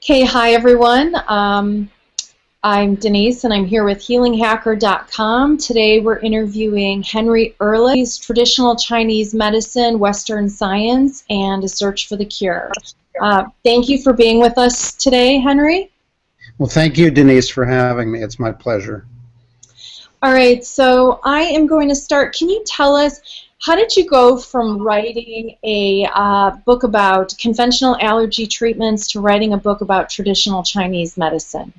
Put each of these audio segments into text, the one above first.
Okay, hi everyone. I'm Denise and I'm here with healinghacker.com. Today we're interviewing Henry Ehrlich. He's traditional Chinese medicine, Western science, and a search for the cure. Thank you for being with us today, Henry. Well, thank you, Denise, for having me. It's my pleasure. All right, so I am going to start. Can you tell us, how did you go from writing a book about conventional allergy treatments to writing a book about traditional Chinese medicine?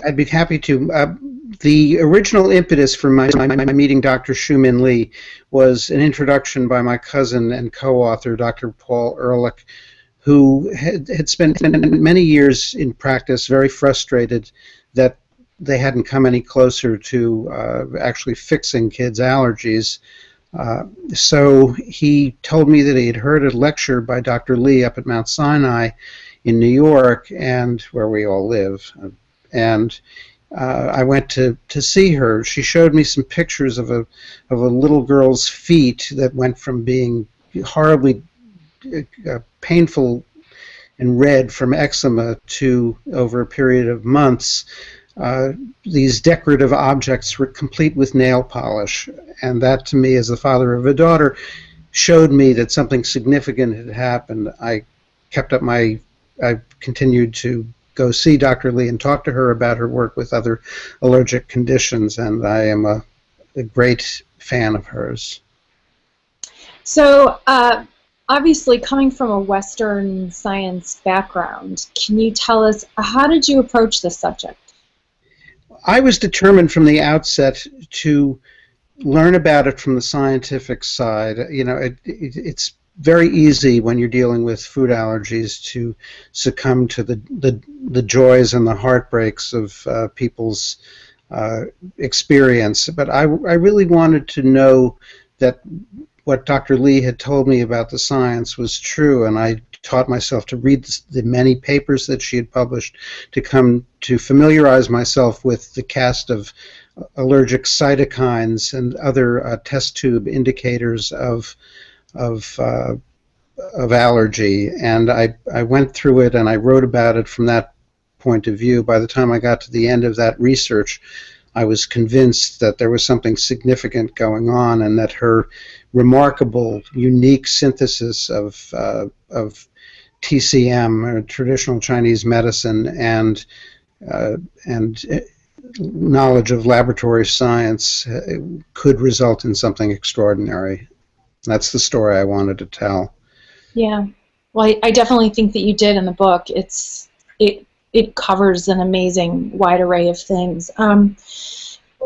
I'd be happy to. The original impetus for my meeting Dr. Xiu-Min Li was an introduction by my cousin and co-author, Dr. Paul Ehrlich, who had spent many years in practice very frustrated that they hadn't come any closer to actually fixing kids' allergies. So he told me that he had heard a lecture by Dr. Li up at Mount Sinai in New York, and where we all live. And I went to see her. She showed me some pictures of a little girl's feet that went from being horribly painful and red from eczema to, over a period of months, these decorative objects were complete with nail polish. And that, to me, as the father of a daughter, showed me that something significant had happened. I continued to go see Dr. Li and talk to her about her work with other allergic conditions, and I am a great fan of hers. So, obviously, coming from a Western science background, can you tell us, how did you approach this subject? I was determined from the outset to learn about it from the scientific side. You know, it's very easy when you're dealing with food allergies to succumb to the joys and the heartbreaks of people's experience. But I really wanted to know that what Dr. Li had told me about the science was true, and I taught myself to read the many papers that she had published to come to familiarize myself with the cast of allergic cytokines and other test tube indicators of allergy, and I went through it and I wrote about it from that point of view. By the time I got to the end of that research, I was convinced that there was something significant going on, and that her remarkable, unique synthesis of TCM, or traditional Chinese medicine, and knowledge of laboratory science could result in something extraordinary. That's the story I wanted to tell. Yeah, well, I definitely think that you did in the book. It covers an amazing wide array of things.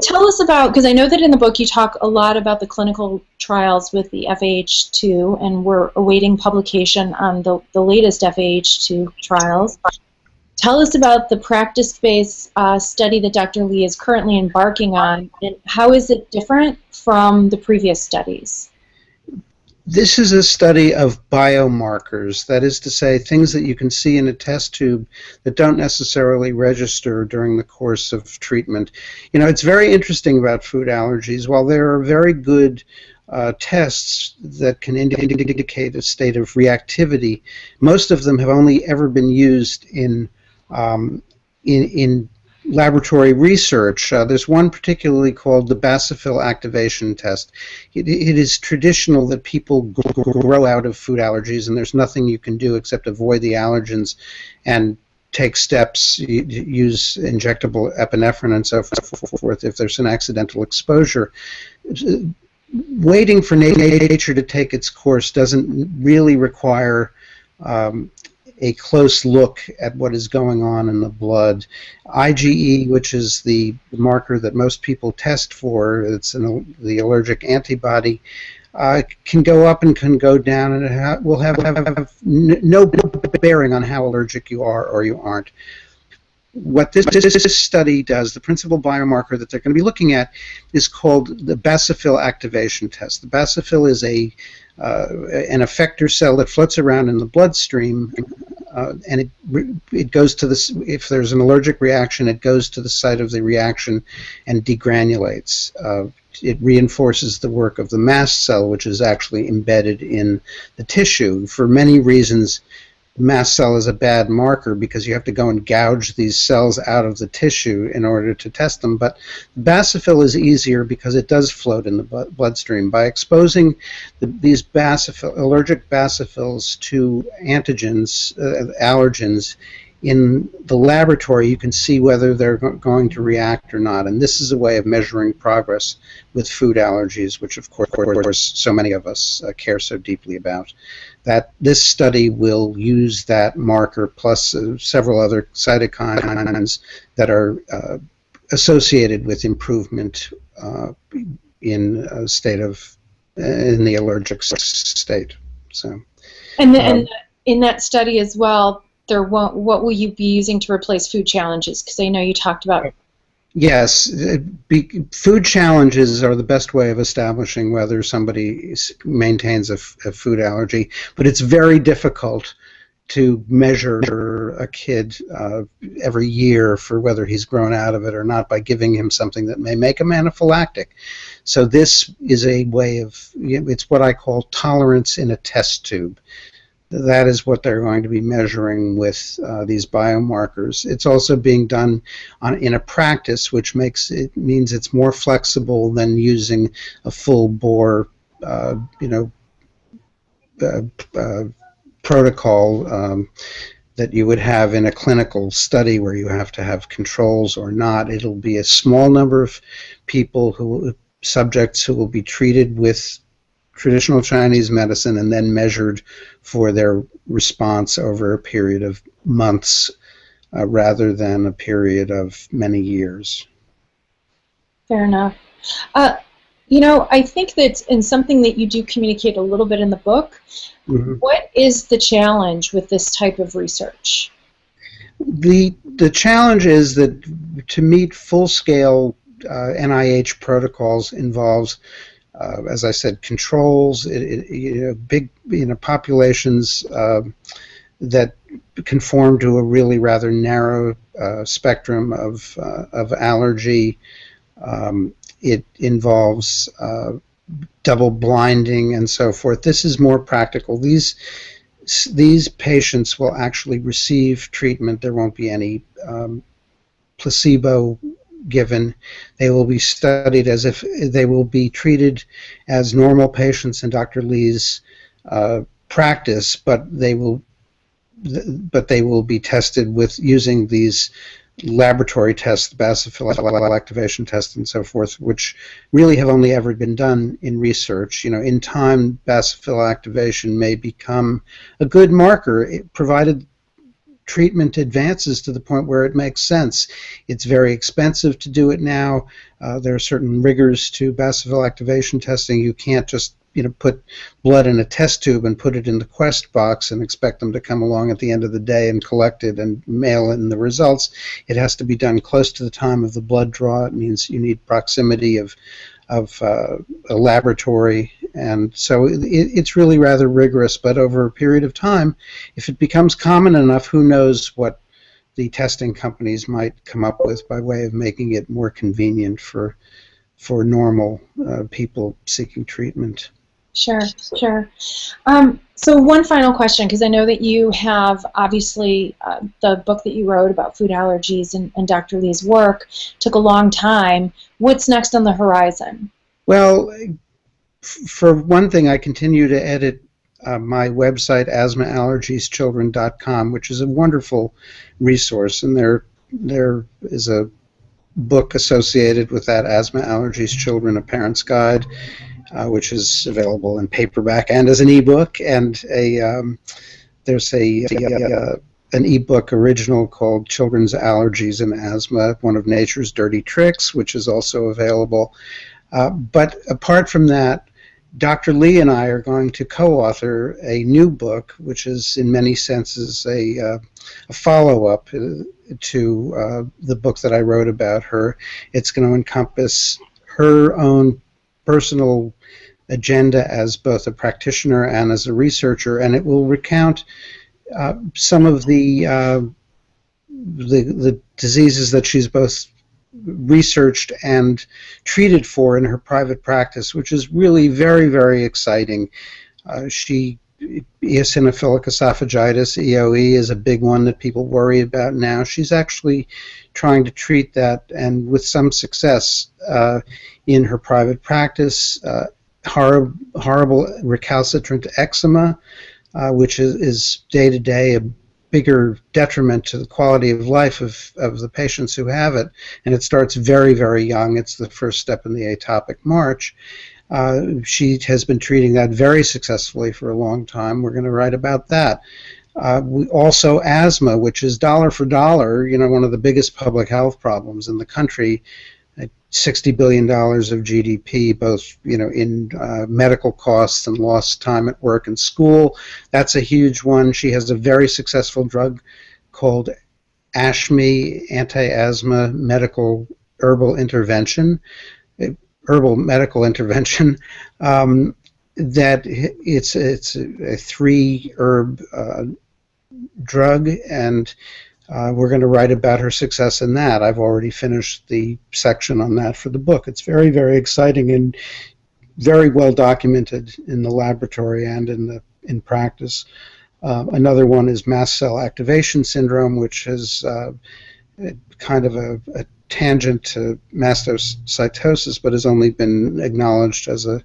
Tell us about, because I know that in the book you talk a lot about the clinical trials with the FAH2, and we're awaiting publication on the latest FAH2 trials. Tell us about the practice-based study that Dr. Li is currently embarking on, and how is it different from the previous studies? This is a study of biomarkers, that is to say, things that you can see in a test tube that don't necessarily register during the course of treatment. You know, it's very interesting about food allergies. While there are very good tests that can indicate a state of reactivity, most of them have only ever been used in laboratory research. There's one particularly called the basophil activation test. It is traditional that people grow out of food allergies, and there's nothing you can do except avoid the allergens and take steps, use injectable epinephrine and so forth if there's an accidental exposure. Waiting for nature to take its course doesn't really require a close look at what is going on in the blood. IgE, which is the marker that most people test for, it's the allergic antibody, can go up and can go down, and it will have no bearing on how allergic you are or you aren't. What this study does, the principal biomarker that they're going to be looking at, is called the basophil activation test. The basophil is an effector cell that floats around in the bloodstream, and it goes to this. If there's an allergic reaction, it goes to the site of the reaction and degranulates. It reinforces the work of the mast cell, which is actually embedded in the tissue. For many reasons, mast cell is a bad marker because you have to go and gouge these cells out of the tissue in order to test them. But basophil is easier because it does float in the bloodstream. By exposing these allergic basophils to antigens, allergens, in the laboratory, you can see whether they're going to react or not. And this is a way of measuring progress with food allergies, which, of course, so many of us care so deeply about. That this study will use that marker plus several other cytokines that are associated with improvement in a state of in the allergic state. So, and in that study as well, what will you be using to replace food challenges? Because I know you talked about. Yes, food challenges are the best way of establishing whether somebody maintains a food allergy, but it's very difficult to measure a kid every year for whether he's grown out of it or not by giving him something that may make him anaphylactic. So this is a way of, it's what I call tolerance in a test tube. That is what they're going to be measuring with these biomarkers. It's also being done in a practice, which means it's more flexible than using a full bore, protocol that you would have in a clinical study where you have to have controls or not. It'll be a small number of subjects who will be treated with traditional Chinese medicine and then measured for their response over a period of months rather than a period of many years. Fair enough. I think that in something that you do communicate a little bit in the book, what is the challenge with this type of research? The challenge is that to meet full-scale NIH protocols involves as I said, controls, big populations that conform to a really rather narrow spectrum of allergy. It involves double blinding and so forth. This is more practical. These patients will actually receive treatment. There won't be any placebo given. They will be studied as if they will be treated as normal patients in Dr. Li's practice, but they will be tested with using these laboratory tests, basophil activation tests, and so forth, which really have only ever been done in research. In time, basophil activation may become a good marker, provided treatment advances to the point where it makes sense. It's very expensive to do it now. There are certain rigors to basophil activation testing. You can't just put blood in a test tube and put it in the Quest box and expect them to come along at the end of the day and collect it and mail in the results. It has to be done close to the time of the blood draw. It means you need proximity of a laboratory, and so it's really rather rigorous. But over a period of time, if it becomes common enough, who knows what the testing companies might come up with by way of making it more convenient for normal people seeking treatment. Sure. So one final question, because I know that you have, obviously, the book that you wrote about food allergies and Dr. Li's work took a long time. What's next on the horizon? Well, for one thing, I continue to edit my website, asthmaallergieschildren.com, which is a wonderful resource, and there is a book associated with that, Asthma Allergies Children, A Parent's Guide, which is available in paperback and as an ebook, and there's an ebook original called Children's Allergies and Asthma, One of Nature's Dirty Tricks, which is also available. But apart from that, Dr. Li and I are going to co-author a new book, which is in many senses a follow-up to the book that I wrote about her. It's going to encompass her own personal agenda as both a practitioner and as a researcher, and it will recount some of the diseases that she's both researched and treated for in her private practice, which is really very, very exciting. She eosinophilic esophagitis, EOE, is a big one that people worry about now. She's actually trying to treat that, and with some success in her private practice. Horrible recalcitrant eczema, which is day to day a bigger detriment to the quality of life of the patients who have it, and it starts very, very young. It's the first step in the atopic march. She has been treating that very successfully for a long time. We're going to write about that. Also asthma, which is dollar for dollar, one of the biggest public health problems in the country. $60 billion of GDP, both in medical costs and lost time at work and school. That's a huge one. She has a very successful drug called ASHME, anti-asthma medical herbal intervention. Herbal medical intervention. That it's a 3-herb drug, and we're going to write about her success in that. I've already finished the section on that for the book. It's very, very exciting and very well documented in the laboratory and in practice. Another one is mast cell activation syndrome, which is kind of a tangent to mastocytosis, but has only been acknowledged as a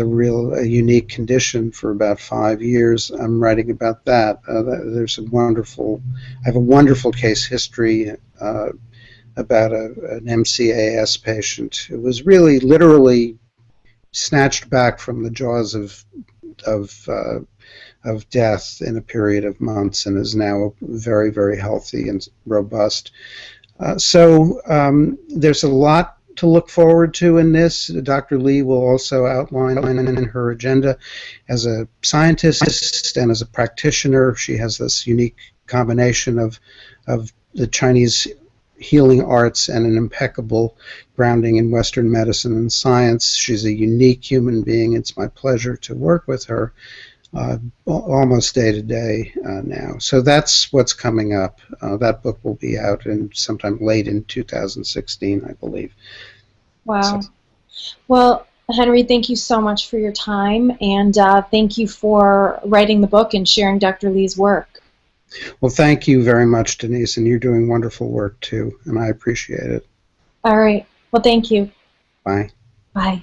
real unique condition for about 5 years. I'm writing about that. There's I have a wonderful case history about an MCAS patient who was really literally snatched back from the jaws of death in a period of months, and is now very, very healthy and robust. So there's a lot to look forward to in this. Dr. Li will also outline in her agenda as a scientist and as a practitioner. She has this unique combination of the Chinese healing arts and an impeccable grounding in Western medicine and science. She's a unique human being. It's my pleasure to work with her almost day to day now. So that's what's coming up. That book will be out sometime late in 2016, I believe. Wow. So. Well, Henry, thank you so much for your time, and thank you for writing the book and sharing Dr. Li's work. Well, thank you very much, Denise, and you're doing wonderful work too, and I appreciate it. All right. Well, thank you. Bye. Bye.